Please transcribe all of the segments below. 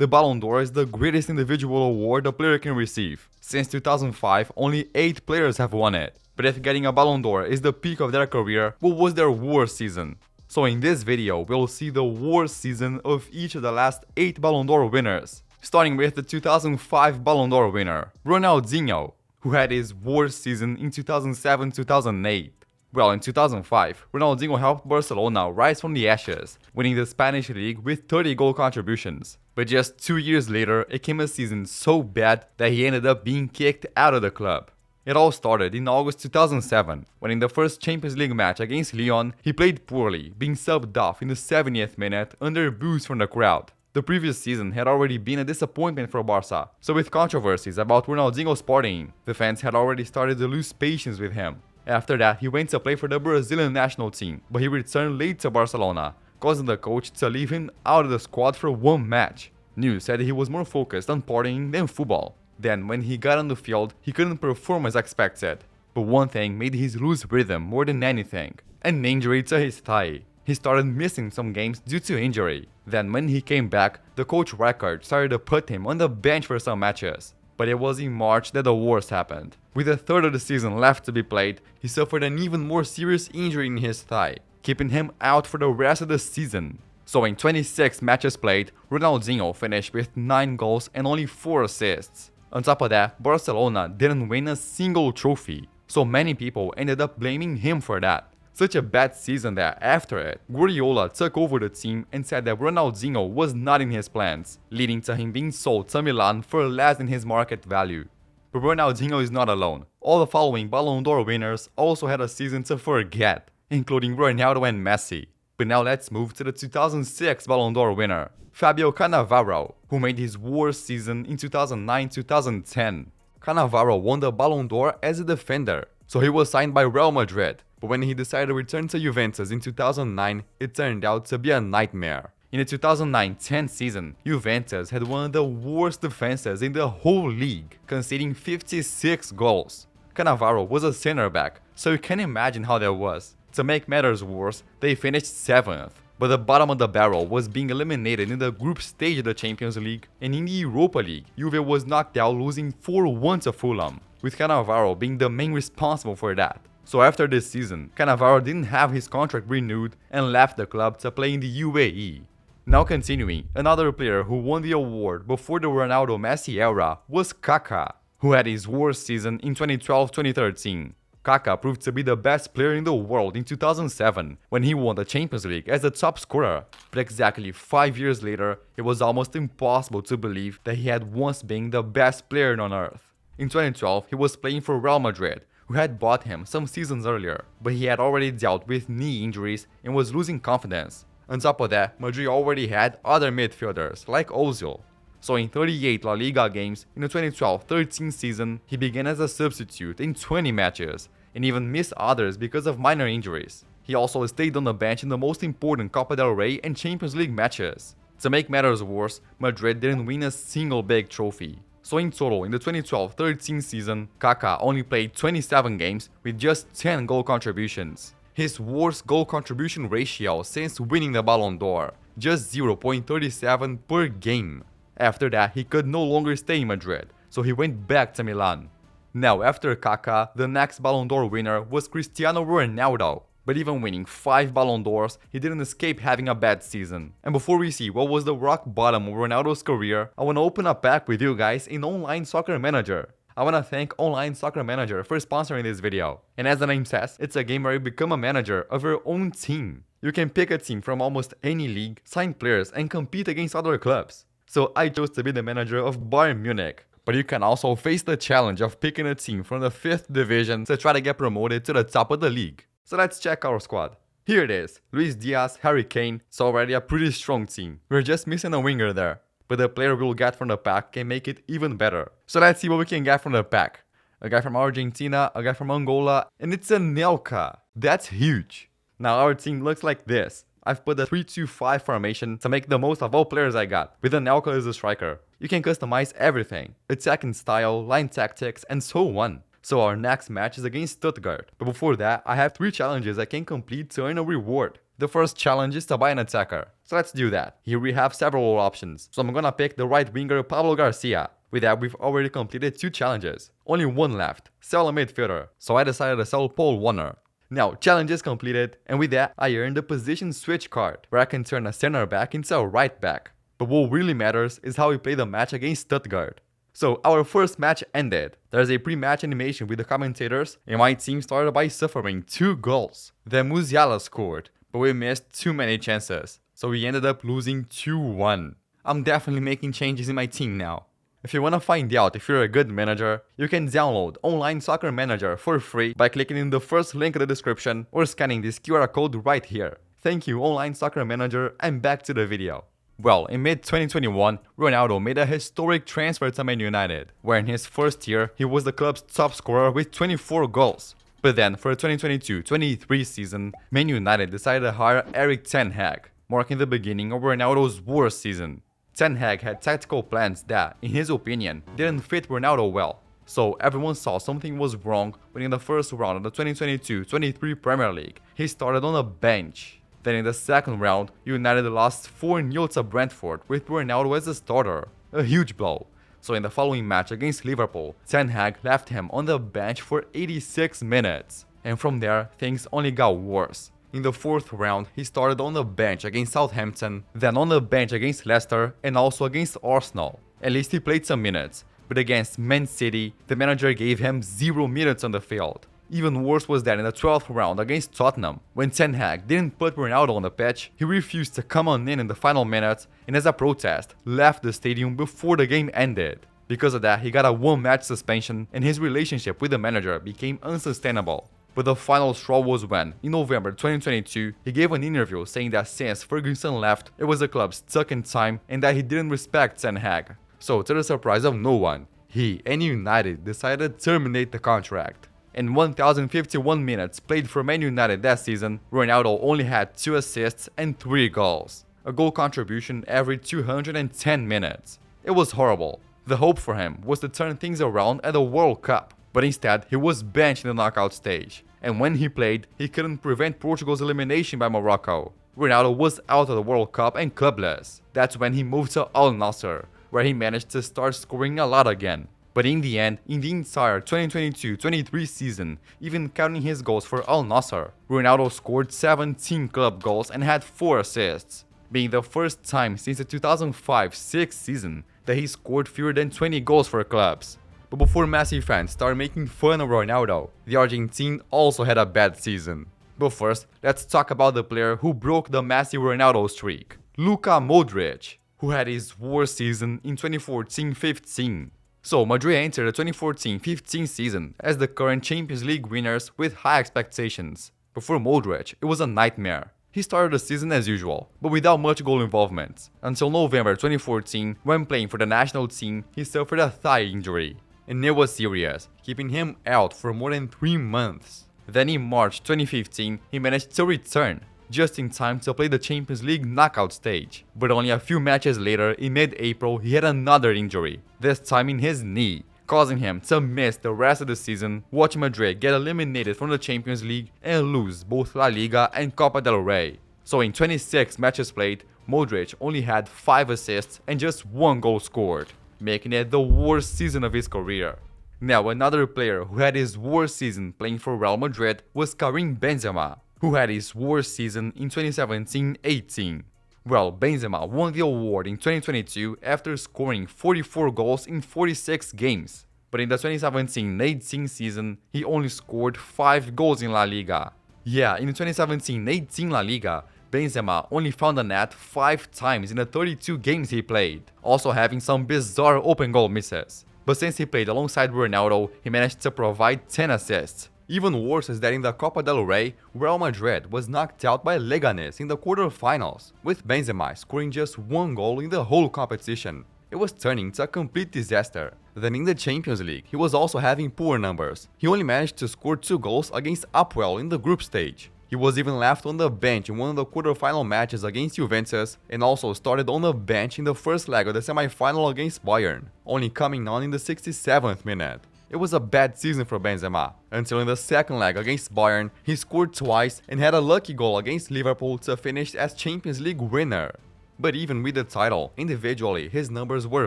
The Ballon d'Or is the greatest individual award a player can receive. Since 2005, only 8 players have won it. But if getting a Ballon d'Or is the peak of their career, what was their worst season? So in this video, we'll see the worst season of each of the last 8 Ballon d'Or winners. Starting with the 2005 Ballon d'Or winner, Ronaldinho, who had his worst season in 2007-2008. Well, in 2005, Ronaldinho helped Barcelona rise from the ashes, winning the Spanish league with 30 goal contributions. But just 2 years later, it came a season so bad that he ended up being kicked out of the club. It all started in August 2007, when in the first Champions League match against Lyon, he played poorly, being subbed off in the 70th minute under boos from the crowd. The previous season had already been a disappointment for Barca, so with controversies about Ronaldinho's partying, the fans had already started to lose patience with him. After that, he went to play for the Brazilian national team, but he returned late to Barcelona, causing the coach to leave him out of the squad for one match. News said he was more focused on partying than football. Then, when he got on the field, he couldn't perform as expected. But one thing made his lose rhythm more than anything: an injury to his thigh. He started missing some games due to injury. Then, when he came back, the coach record started to put him on the bench for some matches. But it was in March that the worst happened. With a third of the season left to be played, he suffered an even more serious injury in his thigh, keeping him out for the rest of the season. So in 26 matches played, Ronaldinho finished with 9 goals and only 4 assists. On top of that, Barcelona didn't win a single trophy, so many people ended up blaming him for that. Such a bad season that after it, Guardiola took over the team and said that Ronaldinho was not in his plans, leading to him being sold to Milan for less than his market value. But Ronaldinho is not alone. All the following Ballon d'Or winners also had a season to forget, including Ronaldo and Messi. But now let's move to the 2006 Ballon d'Or winner, Fabio Cannavaro, who made his worst season in 2009-2010. Cannavaro won the Ballon d'Or as a defender, so he was signed by Real Madrid. But when he decided to return to Juventus in 2009, it turned out to be a nightmare. In the 2009-10 season, Juventus had one of the worst defenses in the whole league, conceding 56 goals. Cannavaro was a center back, so you can imagine how that was. To make matters worse, they finished 7th. But the bottom of the barrel was being eliminated in the group stage of the Champions League, and in the Europa League, Juve was knocked out, losing 4-1 to Fulham, with Cannavaro being the main responsible for that. So after this season, Cannavaro didn't have his contract renewed and left the club to play in the UAE. Now continuing, another player who won the award before the Ronaldo-Messi era was Kaka, who had his worst season in 2012-2013. Kaka proved to be the best player in the world in 2007, when he won the Champions League as the top scorer. But exactly 5 years later, it was almost impossible to believe that he had once been the best player on earth. In 2012, he was playing for Real Madrid, who had bought him some seasons earlier, but he had already dealt with knee injuries and was losing confidence. On top of that, Madrid already had other midfielders, like Ozil. So in 38 La Liga games in the 2012-13 season, he began as a substitute in 20 matches, and even missed others because of minor injuries. He also stayed on the bench in the most important Copa del Rey and Champions League matches. To make matters worse, Madrid didn't win a single big trophy. So in total, in the 2012-13 season, Kaka only played 27 games with just 10 goal contributions. His worst goal contribution ratio since winning the Ballon d'Or, just 0.37 per game. After that, he could no longer stay in Madrid, so he went back to Milan. Now after Kaka, the next Ballon d'Or winner was Cristiano Ronaldo. But even winning 5 Ballon d'Ors, he didn't escape having a bad season. And before we see what was the rock bottom of Ronaldo's career, I want to open a pack with you guys in Online Soccer Manager. I want to thank Online Soccer Manager for sponsoring this video. And as the name says, it's a game where you become a manager of your own team. You can pick a team from almost any league, sign players, and compete against other clubs. So I chose to be the manager of Bayern Munich. But you can also face the challenge of picking a team from the 5th division to try to get promoted to the top of the league. So let's check our squad. Here it is, Luis Diaz, Harry Kane. It's already a pretty strong team. We're just missing a winger there, but the player we'll get from the pack can make it even better. So let's see what we can get from the pack. A guy from Argentina, a guy from Angola, and it's a Anelka. That's huge. Now our team looks like this. I've put a 3-2-5 formation to make the most of all players I got, with Anelka as a striker. You can customize everything, attacking style, line tactics, and so on. So our next match is against Stuttgart, but before that, I have 3 challenges I can complete to earn a reward. The first challenge is to buy an attacker. So let's do that. Here we have several options, so I'm gonna pick the right winger Pablo Garcia. With that, we've already completed 2 challenges. Only one left, sell a midfielder, so I decided to sell Paul Warner. Now, challenge is completed, and with that, I earned the position switch card, where I can turn a center back into a right back. But what really matters is how we play the match against Stuttgart. So, our first match ended. There's a pre-match animation with the commentators, and my team started by suffering 2 goals. Then Musiala scored, but we missed too many chances, so we ended up losing 2-1. I'm definitely making changes in my team now. If you wanna find out if you're a good manager, you can download Online Soccer Manager for free by clicking in the first link in the description or scanning this QR code right here. Thank you, Online Soccer Manager, and back to the video. Well, in mid-2021, Ronaldo made a historic transfer to Man United, where in his first year, he was the club's top scorer with 24 goals. But then, for the 2022-23 season, Man United decided to hire Erik ten Hag, marking the beginning of Ronaldo's worst season. Ten Hag had tactical plans that, in his opinion, didn't fit Ronaldo well. So everyone saw something was wrong when in the first round of the 2022-23 Premier League, he started on the bench. Then in the second round, United lost 4-0 to Brentford with Ronaldo as a starter. A huge blow. So in the following match against Liverpool, Ten Hag left him on the bench for 86 minutes. And from there, things only got worse. In the fourth round, he started on the bench against Southampton, then on the bench against Leicester and also against Arsenal. At least he played some minutes, but against Man City, the manager gave him 0 minutes on the field. Even worse was that in the 12th round against Tottenham, when Ten Hag didn't put Ronaldo on the pitch, he refused to come on in the final minutes and as a protest, left the stadium before the game ended. Because of that, he got a 1-match suspension and his relationship with the manager became unsustainable. But the final straw was when, in November 2022, he gave an interview saying that since Ferguson left, it was the club stuck in time and that he didn't respect Ten Hag. So, to the surprise of no one, he and United decided to terminate the contract. In 1,051 minutes played for Man United that season, Ronaldo only had 2 assists and 3 goals. A goal contribution every 210 minutes. It was horrible. The hope for him was to turn things around at the World Cup. But instead, he was benched in the knockout stage. And when he played, he couldn't prevent Portugal's elimination by Morocco. Ronaldo was out of the World Cup and clubless. That's when he moved to Al Nassr, where he managed to start scoring a lot again. But in the end, in the entire 2022-23 season, even counting his goals for Al Nassr, Ronaldo scored 17 club goals and had 4 assists, being the first time since the 2005-06 season that he scored fewer than 20 goals for clubs. But before Messi fans start making fun of Ronaldo, the Argentine also had a bad season. But first, let's talk about the player who broke the Messi-Ronaldo streak, Luka Modric, who had his worst season in 2014-15. So Madrid entered the 2014-15 season as the current Champions League winners with high expectations. But for Modric, it was a nightmare. He started the season as usual, but without much goal involvement, until November 2014, when playing for the national team, he suffered a thigh injury. And it was serious, keeping him out for more than 3 months. Then in March 2015, he managed to return, just in time to play the Champions League knockout stage. But only a few matches later, in mid-April, he had another injury, this time in his knee, causing him to miss the rest of the season, watch Madrid get eliminated from the Champions League and lose both La Liga and Copa del Rey. So in 26 matches played, Modric only had 5 assists and just 1 goal scored, making it the worst season of his career. Now, another player who had his worst season playing for Real Madrid was Karim Benzema, who had his worst season in 2017-18. Well, Benzema won the award in 2022 after scoring 44 goals in 46 games. But in the 2017-18 season, he only scored 5 goals in La Liga. Yeah, in the 2017-18 La Liga, Benzema only found the net 5 times in the 32 games he played, also having some bizarre open goal misses. But since he played alongside Ronaldo, he managed to provide 10 assists. Even worse is that in the Copa del Rey, Real Madrid was knocked out by Leganes in the quarterfinals, with Benzema scoring just 1 goal in the whole competition. It was turning to a complete disaster. Then in the Champions League, he was also having poor numbers. He only managed to score 2 goals against Apoel in the group stage. He was even left on the bench in one of the quarterfinal matches against Juventus and also started on the bench in the first leg of the semi-final against Bayern, only coming on in the 67th minute. it was a bad season for Benzema, until in the second leg against Bayern, he scored twice and had a lucky goal against Liverpool to finish as Champions League winner. But even with the title, individually his numbers were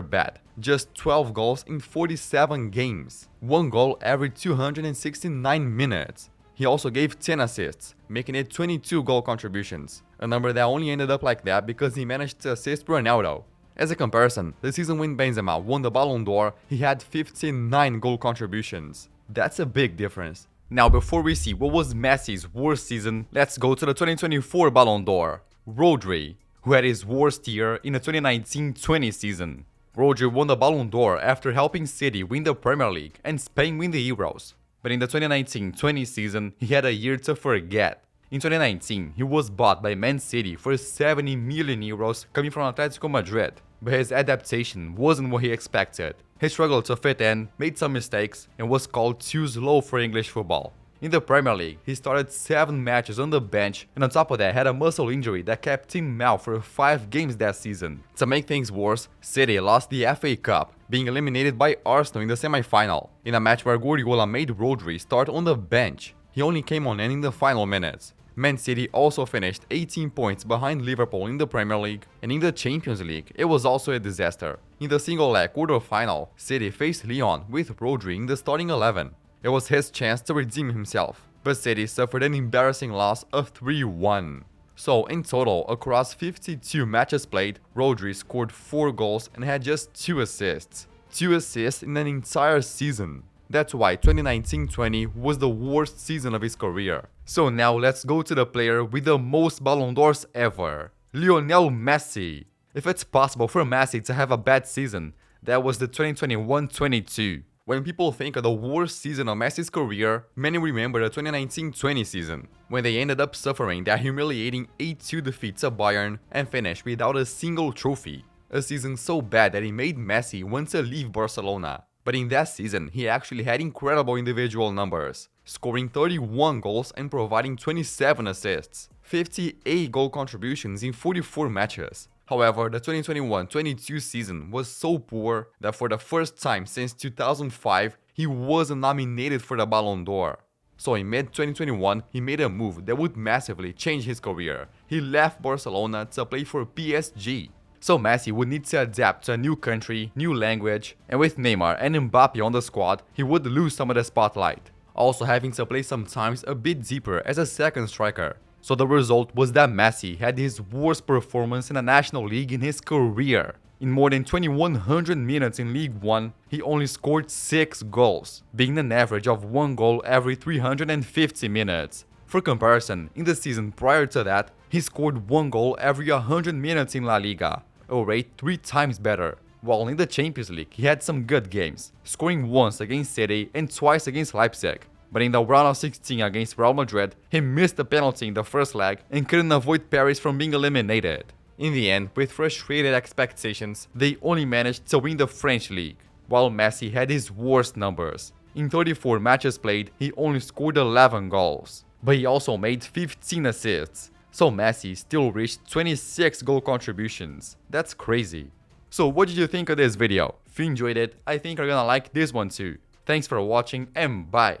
bad. Just 12 goals in 47 games, 1 goal every 269 minutes. He also gave 10 assists, making it 22 goal contributions, a number that only ended up like that because he managed to assist Ronaldo. As a comparison, the season when Benzema won the Ballon d'Or, he had 59 goal contributions. That's a big difference. Now before we see what was Messi's worst season, let's go to the 2024 Ballon d'Or. Rodri, who had his worst year in the 2019-20 season. Rodri won the Ballon d'Or after helping City win the Premier League and Spain win the Euros. But in the 2019-20 season, he had a year to forget. In 2019, he was bought by Man City for 70 million euros coming from Atletico Madrid, but his adaptation wasn't what he expected. He struggled to fit in, made some mistakes, and was called too slow for English football. In the Premier League, he started 7 matches on the bench and on top of that had a muscle injury that kept him out for 5 games that season. To make things worse, City lost the FA Cup, being eliminated by Arsenal in the semi-final, in a match where Guardiola made Rodri start on the bench. He only came on in the final minutes. Man City also finished 18 points behind Liverpool in the Premier League, and in the Champions League, it was also a disaster. In the single-leg quarter-final, City faced Lyon with Rodri in the starting 11. It was his chance to redeem himself, but City suffered an embarrassing loss of 3-1. So in total, across 52 matches played, Rodri scored 4 goals and had just 2 assists. 2 assists in an entire season. That's why 2019-20 was the worst season of his career. So now let's go to the player with the most Ballon d'Ors ever, Lionel Messi. If it's possible for Messi to have a bad season, that was the 2021-22. When people think of the worst season of Messi's career, many remember the 2019-20 season, when they ended up suffering that humiliating 8-2 defeat to Bayern and finished without a single trophy. A season so bad that it made Messi want to leave Barcelona. But in that season, he actually had incredible individual numbers, scoring 31 goals and providing 27 assists, 58 goal contributions in 44 matches. However, the 2021-22 season was so poor that for the first time since 2005, he wasn't nominated for the Ballon d'Or. So in mid-2021, he made a move that would massively change his career. He left Barcelona to play for PSG. So Messi would need to adapt to a new country, new language, and with Neymar and Mbappe on the squad, he would lose some of the spotlight. Also having to play sometimes a bit deeper as a second striker. So the result was that Messi had his worst performance in the National League in his career. In more than 2100 minutes in League 1, he only scored 6 goals, being an average of 1 goal every 350 minutes. For comparison, in the season prior to that, he scored 1 goal every 100 minutes in La Liga, a rate 3 times better. While in the Champions League, he had some good games, scoring once against City and twice against Leipzig. But in the round of 16 against Real Madrid, he missed a penalty in the first leg and couldn't avoid Paris from being eliminated. In the end, with frustrated expectations, they only managed to win the French league, while Messi had his worst numbers. In 34 matches played, he only scored 11 goals, but he also made 15 assists. So Messi still reached 26 goal contributions. That's crazy. So what did you think of this video? If you enjoyed it, I think you're gonna like this one too. Thanks for watching and bye!